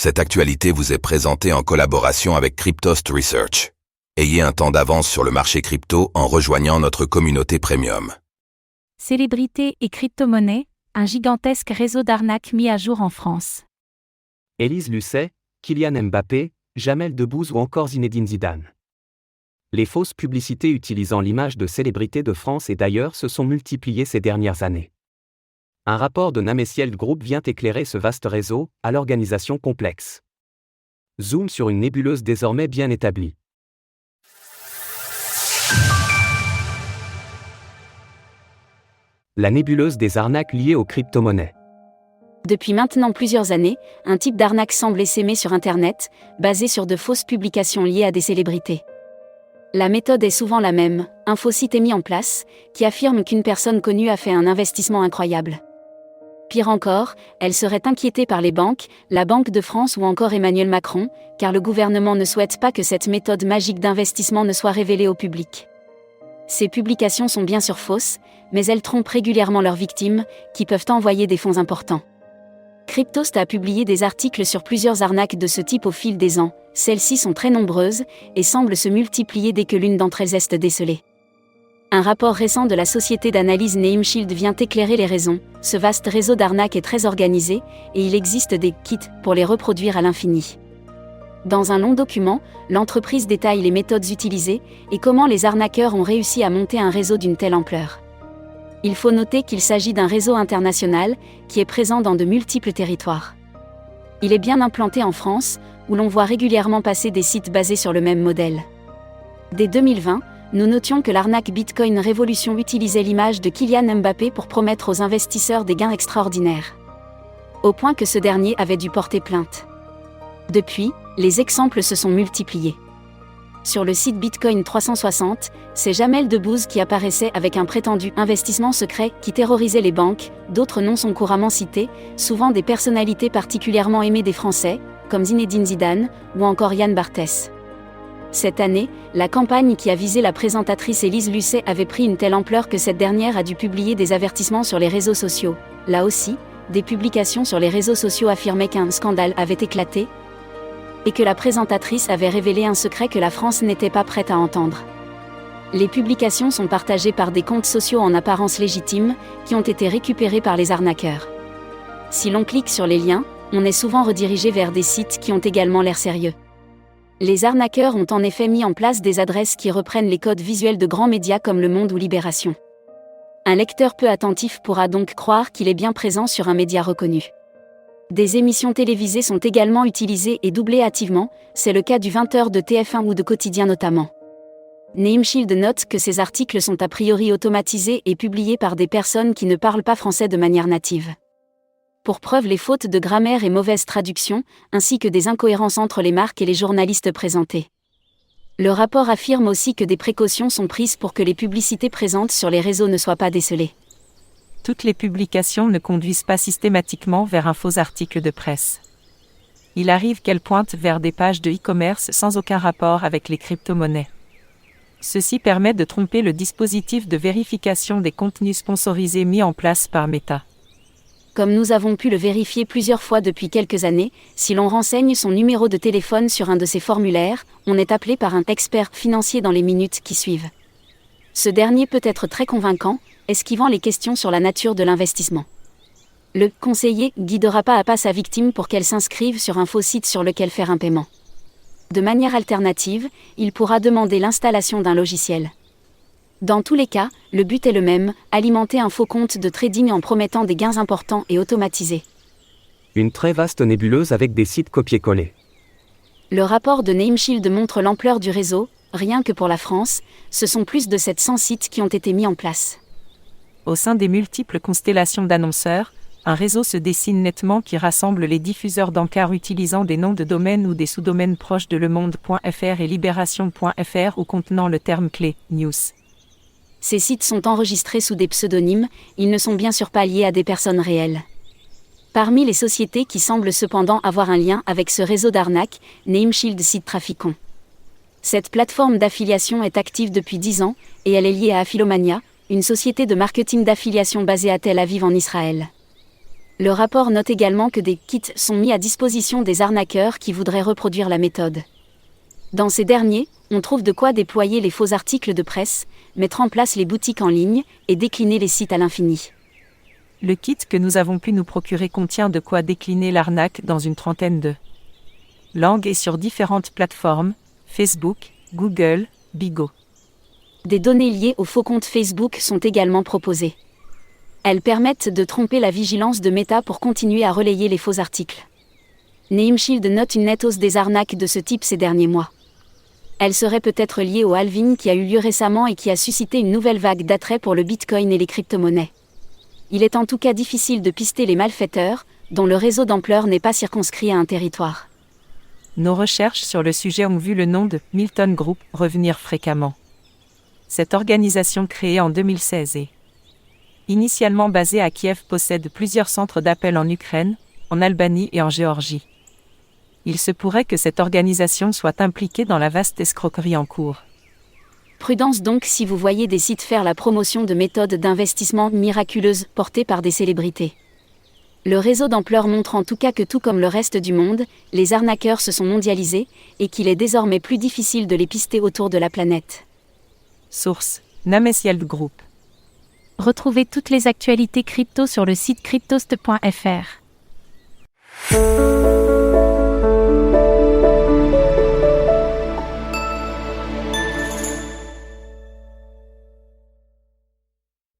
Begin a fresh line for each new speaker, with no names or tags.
Cette actualité vous est présentée en collaboration avec Cryptost Research. Ayez un temps d'avance sur le marché crypto en rejoignant notre communauté premium.
Célébrités et crypto-monnaies, un gigantesque réseau d'arnaques mis à jour en France.
Élise Lucet, Kylian Mbappé, Jamel Debbouze ou encore Zinedine Zidane. Les fausses publicités utilisant l'image de célébrités de France et d'ailleurs se sont multipliées ces dernières années. Un rapport de Namessiel Group vient éclairer ce vaste réseau, à l'organisation complexe. Zoom sur une nébuleuse désormais bien établie. La nébuleuse des arnaques liées aux crypto-monnaies.
Depuis maintenant plusieurs années, un type d'arnaque semble essaimer sur Internet, basé sur de fausses publications liées à des célébrités. La méthode est souvent la même, un faux site est mis en place, qui affirme qu'une personne connue a fait un investissement incroyable. Pire encore, elle serait inquiétée par les banques, la Banque de France ou encore Emmanuel Macron, car le gouvernement ne souhaite pas que cette méthode magique d'investissement ne soit révélée au public. Ces publications sont bien sûr fausses, mais elles trompent régulièrement leurs victimes, qui peuvent envoyer des fonds importants. Cryptost a publié des articles sur plusieurs arnaques de ce type au fil des ans. Celles-ci sont très nombreuses, et semblent se multiplier dès que l'une d'entre elles est décelée. Un rapport récent de la société d'analyse Nameshield vient éclairer les raisons. Ce vaste réseau d'arnaques est très organisé, et il existe des « kits » pour les reproduire à l'infini. Dans un long document, l'entreprise détaille les méthodes utilisées, et comment les arnaqueurs ont réussi à monter un réseau d'une telle ampleur. Il faut noter qu'il s'agit d'un réseau international, qui est présent dans de multiples territoires. Il est bien implanté en France, où l'on voit régulièrement passer des sites basés sur le même modèle. Dès 2020, nous notions que l'arnaque Bitcoin Révolution utilisait l'image de Kylian Mbappé pour promettre aux investisseurs des gains extraordinaires. Au point que ce dernier avait dû porter plainte. Depuis, les exemples se sont multipliés. Sur le site Bitcoin 360, c'est Jamel Debbouze qui apparaissait avec un prétendu investissement secret qui terrorisait les banques. D'autres noms sont couramment cités, souvent des personnalités particulièrement aimées des Français, comme Zinedine Zidane ou encore Yann Barthès. Cette année, la campagne qui a visé la présentatrice Élise Lucet avait pris une telle ampleur que cette dernière a dû publier des avertissements sur les réseaux sociaux. Là aussi, des publications sur les réseaux sociaux affirmaient qu'un scandale avait éclaté et que la présentatrice avait révélé un secret que la France n'était pas prête à entendre. Les publications sont partagées par des comptes sociaux en apparence légitimes, qui ont été récupérés par les arnaqueurs. Si l'on clique sur les liens, on est souvent redirigé vers des sites qui ont également l'air sérieux. Les arnaqueurs ont en effet mis en place des adresses qui reprennent les codes visuels de grands médias comme Le Monde ou Libération. Un lecteur peu attentif pourra donc croire qu'il est bien présent sur un média reconnu. Des émissions télévisées sont également utilisées et doublées hâtivement, c'est le cas du 20h de TF1 ou de Quotidien notamment. Nameshield note que ces articles sont a priori automatisés et publiés par des personnes qui ne parlent pas français de manière native. Pour preuve les fautes de grammaire et mauvaises traductions, ainsi que des incohérences entre les marques et les journalistes présentés. Le rapport affirme aussi que des précautions sont prises pour que les publicités présentes sur les réseaux ne soient pas décelées.
Toutes les publications ne conduisent pas systématiquement vers un faux article de presse. Il arrive qu'elles pointent vers des pages de e-commerce sans aucun rapport avec les crypto-monnaies. Ceci permet de tromper le dispositif de vérification des contenus sponsorisés mis en place par Meta.
Comme nous avons pu le vérifier plusieurs fois depuis quelques années, si l'on renseigne son numéro de téléphone sur un de ces formulaires, on est appelé par un expert financier dans les minutes qui suivent. Ce dernier peut être très convaincant, esquivant les questions sur la nature de l'investissement. Le conseiller guidera pas à pas sa victime pour qu'elle s'inscrive sur un faux site sur lequel faire un paiement. De manière alternative, il pourra demander l'installation d'un logiciel. Dans tous les cas, le but est le même, alimenter un faux compte de trading en promettant des gains importants et automatisés.
Une très vaste nébuleuse avec des sites copier-coller.
Le rapport de Nameshield montre l'ampleur du réseau. Rien que pour la France, ce sont plus de 700 sites qui ont été mis en place.
Au sein des multiples constellations d'annonceurs, un réseau se dessine nettement qui rassemble les diffuseurs d'encarts utilisant des noms de domaines ou des sous-domaines proches de lemonde.fr et libération.fr ou contenant le terme clé « news ».
Ces sites sont enregistrés sous des pseudonymes, ils ne sont bien sûr pas liés à des personnes réelles. Parmi les sociétés qui semblent cependant avoir un lien avec ce réseau d'arnaques, Nameshield cite Traficon. Cette plateforme d'affiliation est active depuis 10 ans, et elle est liée à Affilomania, une société de marketing d'affiliation basée à Tel Aviv en Israël. Le rapport note également que des kits sont mis à disposition des arnaqueurs qui voudraient reproduire la méthode. Dans ces derniers, on trouve de quoi déployer les faux articles de presse, mettre en place les boutiques en ligne et décliner les sites à l'infini.
Le kit que nous avons pu nous procurer contient de quoi décliner l'arnaque dans une trentaine de langues et sur différentes plateformes, Facebook, Google, Bigo.
Des données liées aux faux comptes Facebook sont également proposées. Elles permettent de tromper la vigilance de Meta pour continuer à relayer les faux articles. Nameshield note une nette hausse des arnaques de ce type ces derniers mois. Elle serait peut-être liée au halving qui a eu lieu récemment et qui a suscité une nouvelle vague d'attrait pour le Bitcoin et les crypto-monnaies. Il est en tout cas difficile de pister les malfaiteurs, dont le réseau d'ampleur n'est pas circonscrit à un territoire.
Nos recherches sur le sujet ont vu le nom de Milton Group revenir fréquemment. Cette organisation créée en 2016 et initialement basée à Kiev possède plusieurs centres d'appel en Ukraine, en Albanie et en Géorgie. Il se pourrait que cette organisation soit impliquée dans la vaste escroquerie en cours.
Prudence donc si vous voyez des sites faire la promotion de méthodes d'investissement miraculeuses portées par des célébrités. Le réseau d'ampleur montre en tout cas que tout comme le reste du monde, les arnaqueurs se sont mondialisés et qu'il est désormais plus difficile de les pister autour de la planète.
Source: Nameshield Group.
Retrouvez toutes les actualités crypto sur le site cryptost.fr.